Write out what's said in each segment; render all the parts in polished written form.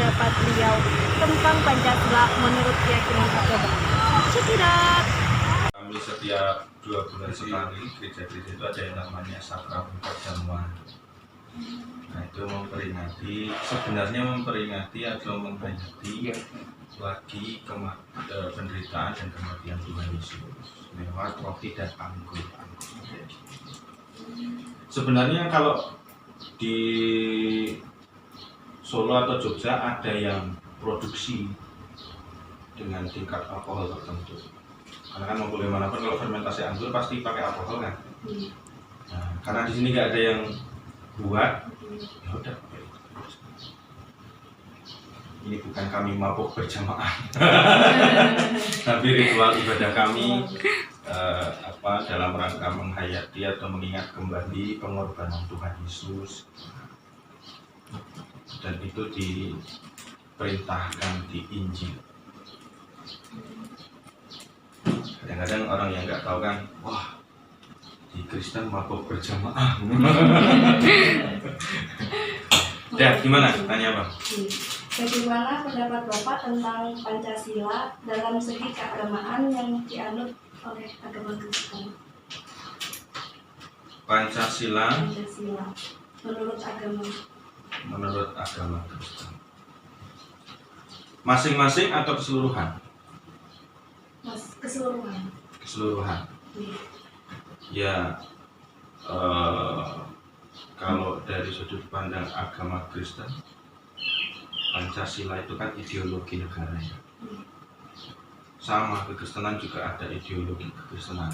pendapat beliau tentang Pancasila menurut keyakinan agama. Check it out. Kami setiap 2 bulan sekali gereja-gereja itu ada yang namanya Sakramen Perjamuan. Nah itu sebenarnya memperingati atau menghayati lagi penderitaan dan kematian Tuhan Yesus lewat roti dan anggur. Sebenarnya kalau di Solo atau Jogja ada yang produksi dengan tingkat alkohol tertentu. Karena kan mau boleh manapun kalau fermentasi anggur pasti pakai alkohol kan. Nah, karena di sini nggak ada yang buat, ya udah. Ini bukan kami mabuk berjamaah, tapi ritual ibadah kami dalam rangka menghayati atau mengingat kembali pengorbanan Tuhan Yesus, dan itu diperintahkan di Injil. Kadang-kadang orang yang nggak tahu kan, wah di Kristen mabuk berjamaah. Udah, gimana? Tanya apa? Bagaimana pendapat Bapak tentang Pancasila dalam segi keagamaan yang dianut oleh agama Kristen? Pancasila menurut agama Kristen. Masing-masing atau keseluruhan? Keseluruhan. Keseluruhan. Ya, kalau dari sudut pandang agama Kristen, Pancasila itu kan ideologi negara ya. Sama kekristenan juga ada ideologi kekristenan.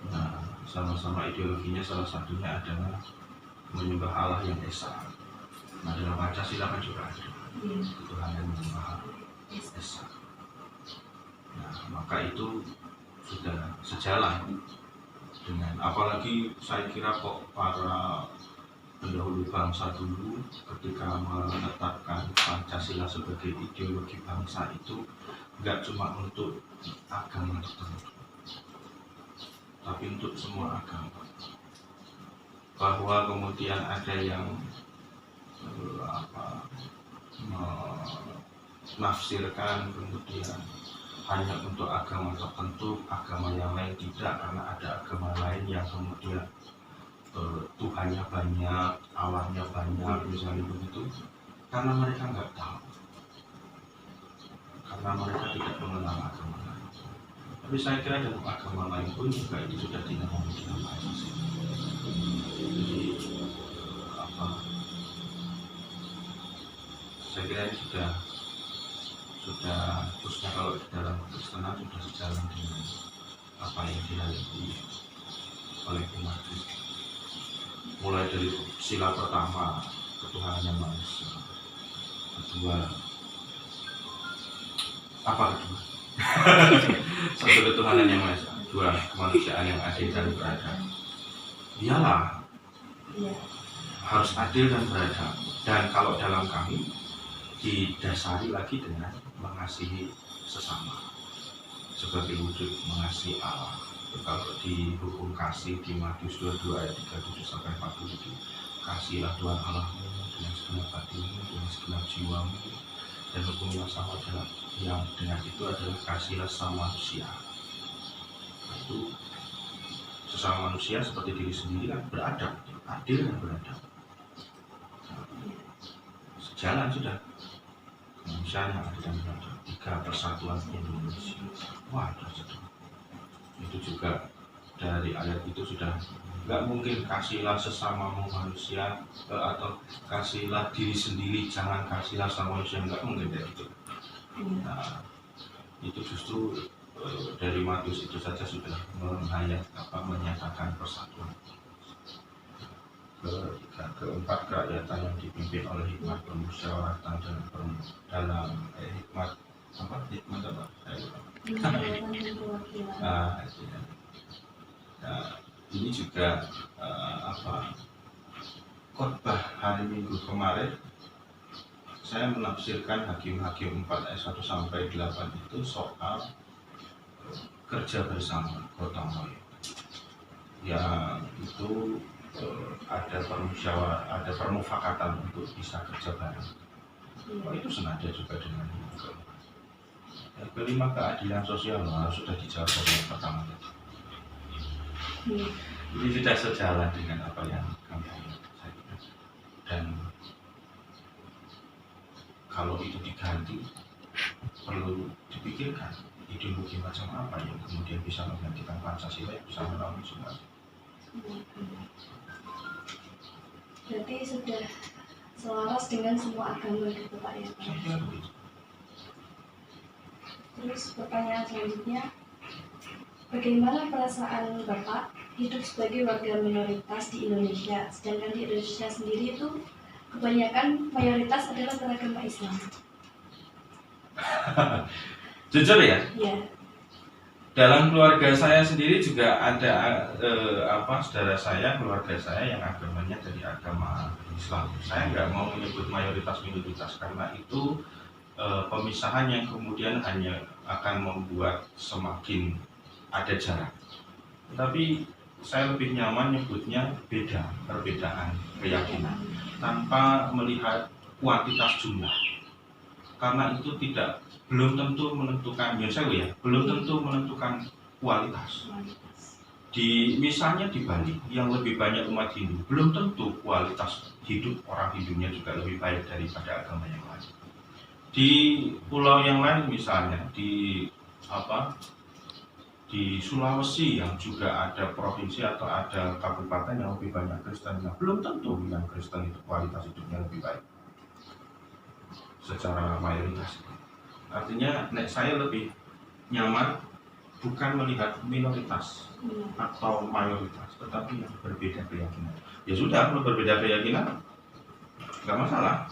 Nah, sama-sama ideologinya salah satunya adalah menyembah Allah yang esa. Nah, dalam Pancasila kan juga ada Tuhan yang Maha Esa. Nah, maka itu sudah sejalan dengan, apalagi saya kira kok para pendahulu bangsa dulu ketika menetapkan Pancasila sebagai ideologi bangsa itu nggak cuma untuk agama tertentu, tapi untuk semua agama. Bahwa kemudian ada yang menafsirkan kemudian hanya untuk agama tertentu, agama yang lain tidak, karena ada agama lain yang kemudian Tuhannya banyak, Allahnya banyak, misalnya begitu. Karena mereka nggak tahu, karena mereka tidak mengenal agama lain. Tapi saya kira dalam agama lain pun juga itu sudah tidak memiliki nama sih. Jadi saya kira ini sudah khususnya kalau di dalam Kristenan sudah sejalan dengan apa yang dihayati oleh umat Kristus. Mulai dari sila pertama, ketuhanan yang Maha Esa. Kedua, apa kedua? Satu, ketuhanan yang Maha Esa. Dua, kemanusiaan yang adil dan beradab. Iyalah, harus adil dan beradab. Dan kalau dalam kami didasari lagi dengan mengasihi sesama sebagai wujud mengasihi Allah. Kalau di hukum kasih di Matius 22 ayat 37 sampai 40 itu, kasihilah Tuhan Allahmu dengan segenap hatimu, dengan segenap jiwamu, dan hukum yang sama yang dengan itu adalah kasihilah sesama manusia. Itu sesama manusia seperti diri sendiri kan beradab, adil dan beradab. Sejalan sudah kemanusiaan yang adil dan beradab. 3 persatuan Indonesia. Wah, itu juga dari ayat itu sudah nggak mungkin kasihilah sesamamu manusia atau kasihilah diri sendiri, jangan kasihilah sama manusia, nggak mungkin kayak gitu. Nah, itu justru dari Matius itu saja sudah menyatakan persatuan. Keempat, kerakyatan yang dipimpin oleh hikmat permusyawaratan dalam hikmat apa? Nah, ini juga khotbah hari Minggu kemarin saya menafsirkan Hakim-Hakim 4 ayat 1 sampai 8 itu soal kerja bersama gotong royong. Yang itu ada permufakatan untuk bisa kerja bareng. itu senada juga dengan yang keempat. Yang kelima, keadilan sosial sudah dijawab dari yang pertama tadi. Ini tidak sejalan dengan apa yang kami ingat. Dan kalau itu diganti, perlu dipikirkan ideologi macam apa yang kemudian bisa menggantikan Pancasila yang bisa menaungi semua. Berarti sudah selaras dengan semua agama gitu Pak ya. Terus pertanyaan selanjutnya, bagaimana perasaan Bapak hidup sebagai warga minoritas di Indonesia, sedangkan di Indonesia sendiri itu kebanyakan mayoritas adalah beragama Islam? Jujur ya, Iya. dalam keluarga saya sendiri juga ada saudara saya, keluarga saya yang agamanya dari agama Islam. Saya nggak mau menyebut mayoritas minoritas karena itu pemisahan yang kemudian hanya akan membuat semakin ada jarak. Tapi saya lebih nyaman nyebutnya perbedaan keyakinan tanpa melihat kuantitas jumlah. Karena itu belum tentu menentukan, belum tentu menentukan kualitas. Misalnya di Bali yang lebih banyak umat Hindu, belum tentu kualitas hidup orang Hindunya juga lebih baik daripada agama yang lain. Di pulau yang lain misalnya di Sulawesi yang juga ada provinsi atau ada kabupaten yang lebih banyak Kristen, belum tentu yang Kristen itu kualitas hidupnya lebih baik secara mayoritas. Artinya saya lebih nyaman bukan melihat minoritas atau mayoritas, tetapi yang berbeda keyakinan. Ya sudah, kalau berbeda keyakinan nggak masalah,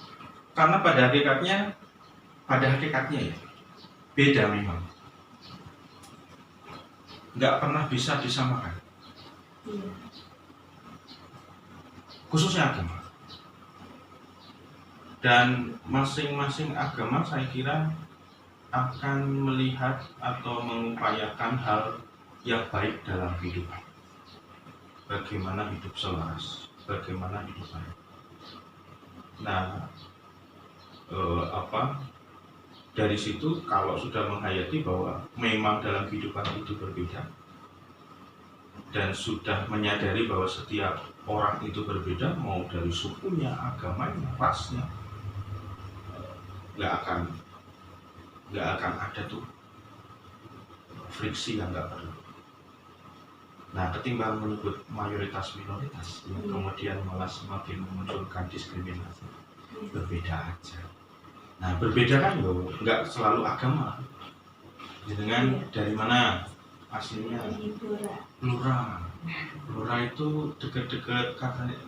karena pada hakikatnya ya beda memang, nggak pernah bisa disamakan, khususnya agama. Dan masing-masing agama saya kira akan melihat atau mengupayakan hal yang baik dalam kehidupan. Bagaimana hidup selaras, bagaimana hidup baik. Nah, dari situ kalau sudah menghayati bahwa memang dalam kehidupan itu berbeda dan sudah menyadari bahwa setiap orang itu berbeda, mau dari sukunya, agamanya, rasnya, nggak akan ada tuh friksi yang nggak perlu. Nah, ketimbang menyebut mayoritas minoritas yang kemudian malah semakin memunculkan diskriminasi, berbeda aja. Nah, berbeda kan nggak selalu agama. Dengan dari mana aslinya? Blora. Blora itu dekat-dekat katanya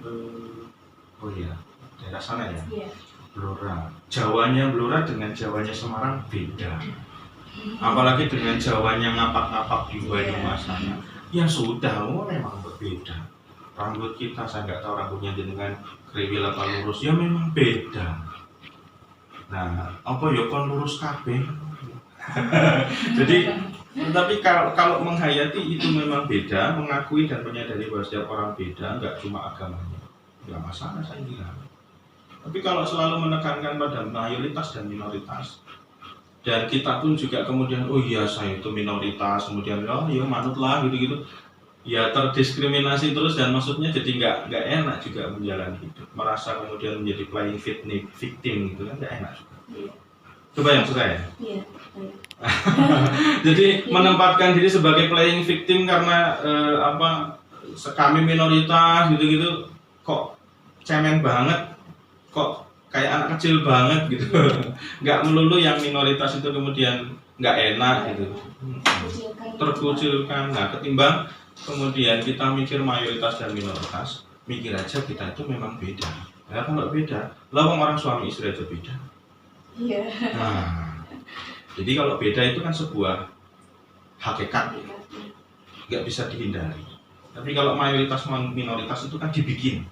daerah sana ya. Blora. Jawanya Blora dengan Jawanya Semarang beda. Apalagi dengan Jawanya ngapak-ngapak di Banyumas sana. Ya sudah, memang berbeda. Rambut kita, saya nggak tahu rambutnya dengan kriwil apa lurus, ya memang beda. Nah, apa ya kon lurus kabeh. Jadi, tapi kalau menghayati itu memang beda, mengakui dan menyadari bahwa setiap orang beda, nggak cuma agamanya, nggak masalah saya kira. Tapi kalau selalu menekankan pada mayoritas dan minoritas, dan kita pun juga kemudian, oh iya saya itu minoritas, kemudian oh iya manutlah gitu-gitu, ya terdiskriminasi terus dan maksudnya jadi nggak enak juga menjalani hidup, merasa kemudian menjadi playing victim gitu kan, nggak enak juga. Coba yang suka ya? Iya. Jadi menempatkan diri sebagai playing victim karena kami minoritas gitu-gitu, kok cemen banget, kok kayak anak kecil banget gitu. Nggak melulu yang minoritas itu kemudian nggak enak gitu, terkucilkan. Nah, ketimbang kemudian kita mikir mayoritas dan minoritas, mikir aja kita itu memang beda. Ya kalau beda, lawang orang suami istri aja beda. Iya. Nah, jadi kalau beda itu kan sebuah hakikat, nggak bisa dihindari. Tapi kalau mayoritas minoritas itu kan dibikin.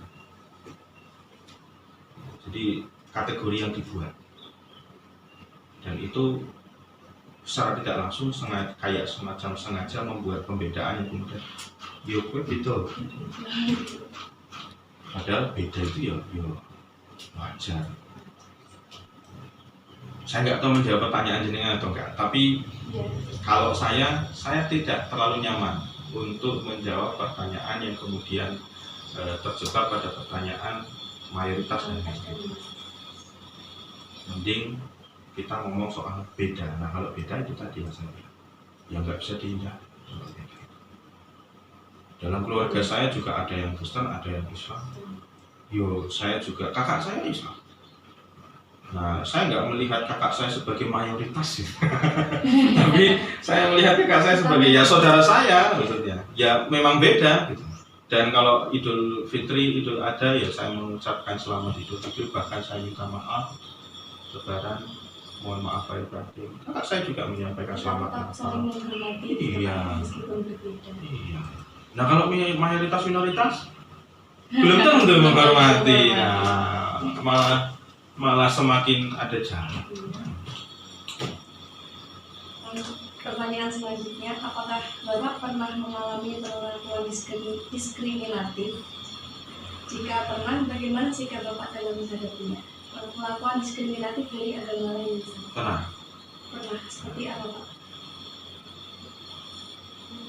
Jadi kategori yang dibuat, dan itu secara tidak langsung kayak semacam sengaja membuat pembedaan yang kemudian yo kowe beda. Padahal beda itu ya wajar. saya nggak tahu menjawab pertanyaan jenengan atau enggak, tapi Ya. kalau saya tidak terlalu nyaman untuk menjawab pertanyaan yang kemudian terjebak pada pertanyaan mayoritas dan minoritas. Mending kita ngomong soal beda. Nah kalau beda itu tadi mas yang nggak bisa dihindari. Dalam keluarga saya juga ada yang Kristen, ada yang Islam. Yo, saya juga, kakak saya Islam. Nah, saya nggak melihat kakak saya sebagai mayoritas, tapi saya melihat kakak saya sebagai ya saudara saya, maksudnya. Ya memang beda. Gitu. Dan kalau Idul Fitri, Idul Adha, ya saya mengucapkan selamat Idul Fitri, bahkan saya minta maaf, Lebaran, mohon maaf lahir batin. Kakak saya juga menyampaikan selamat Tetap saling menghormati. Iya. Meskipun berbeda. Iya. Nah kalau mayoritas minoritas belum tentu menghormati. Nah, malah semakin ada jarak. Pertanyaan selanjutnya, apakah Bapak pernah mengalami perlakuan diskriminatif? Jika pernah, bagaimana sikap Bapak dalam menghadapinya? Perlakuan diskriminatif dari agama lain misalnya. Pernah. Pernah, seperti apa Pak?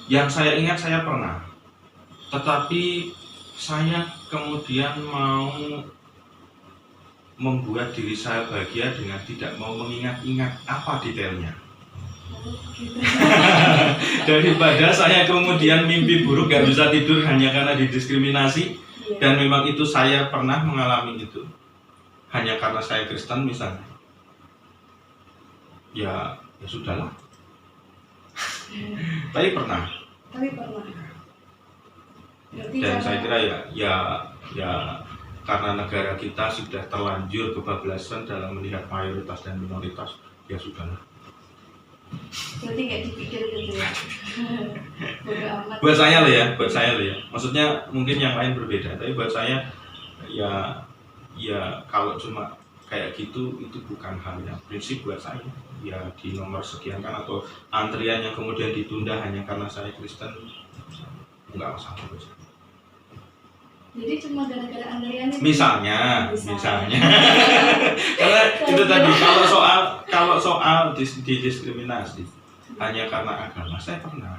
Yang saya ingat saya pernah. Tetapi saya kemudian mau membuat diri saya bahagia dengan tidak mau mengingat-ingat apa detailnya. Gitu. Daripada saya kemudian mimpi buruk gak bisa tidur hanya karena didiskriminasi. Iya. Dan memang itu saya pernah mengalami itu hanya karena saya Kristen misalnya. Ya sudahlah. Tapi pernah. Tapi pernah. Berarti Dan cara- saya kira ya karena negara kita sudah terlanjur kebablasan dalam melihat mayoritas dan minoritas, ya sudahlah. berarti nggak dipikir gitu ya. Bodo amat. Buat saya loh ya. Maksudnya mungkin yang lain berbeda, tapi buat saya ya kalau cuma kayak gitu itu bukan hal yang prinsip buat saya. Ya di nomor sekian kan atau antrian yang kemudian ditunda hanya karena saya Kristen, enggak masalah buat saya. Jadi cuma gara-gara antrian itu. Misalnya. Karena itu tadi kalau soal didiskriminasi hanya karena agama saya pernah.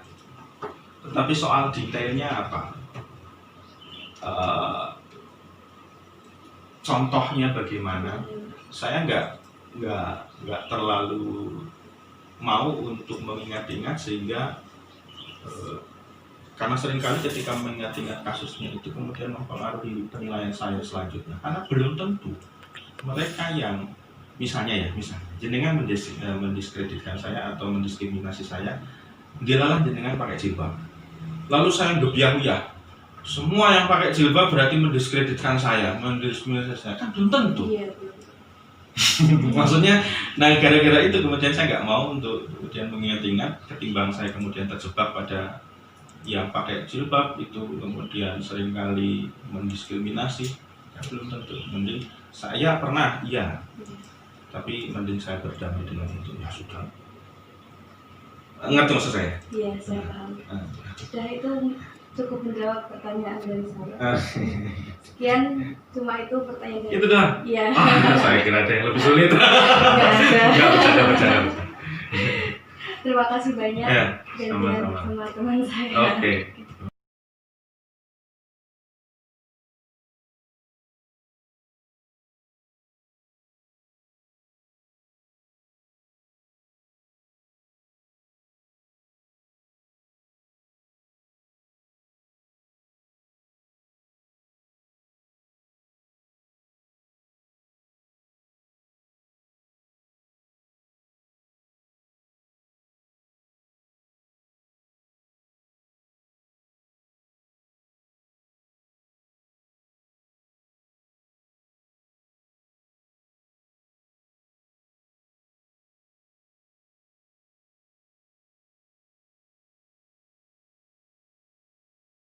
Tetapi soal detailnya apa? Contohnya bagaimana? Saya nggak terlalu mau untuk mengingat-ingat sehingga karena seringkali ketika mengingat-ingat kasusnya itu kemudian mempengaruhi penilaian saya selanjutnya. Karena belum tentu mereka yang misalnya jenengan mendiskreditkan saya atau mendiskriminasi saya, dilalah jenengan pakai jilbab. Lalu saya gebiah-gebiah. Semua yang pakai jilbab berarti mendiskreditkan saya, mendiskriminasi saya. Kan belum tentu. Iya. Maksudnya, nah gara-gara itu kemudian saya nggak mau untuk kemudian mengingat-ingat, ketimbang saya kemudian terjebak pada yang pakai jilbab itu kemudian seringkali mendiskriminasi, ya belum tentu. Mending saya pernah, iya, tapi mending saya berdamai dengan itu, ya sudah. Ngerti maksud saya? Iya, saya paham. Sudah itu cukup menjawab pertanyaan dari saya. Sekian, cuma itu pertanyaan dari Itu dah. Iya. Saya kira ada yang lebih sulit. Nggak ada. Enggak, bercanda. Terima kasih banyak Ya, dan sama-sama. teman-teman saya. Oke.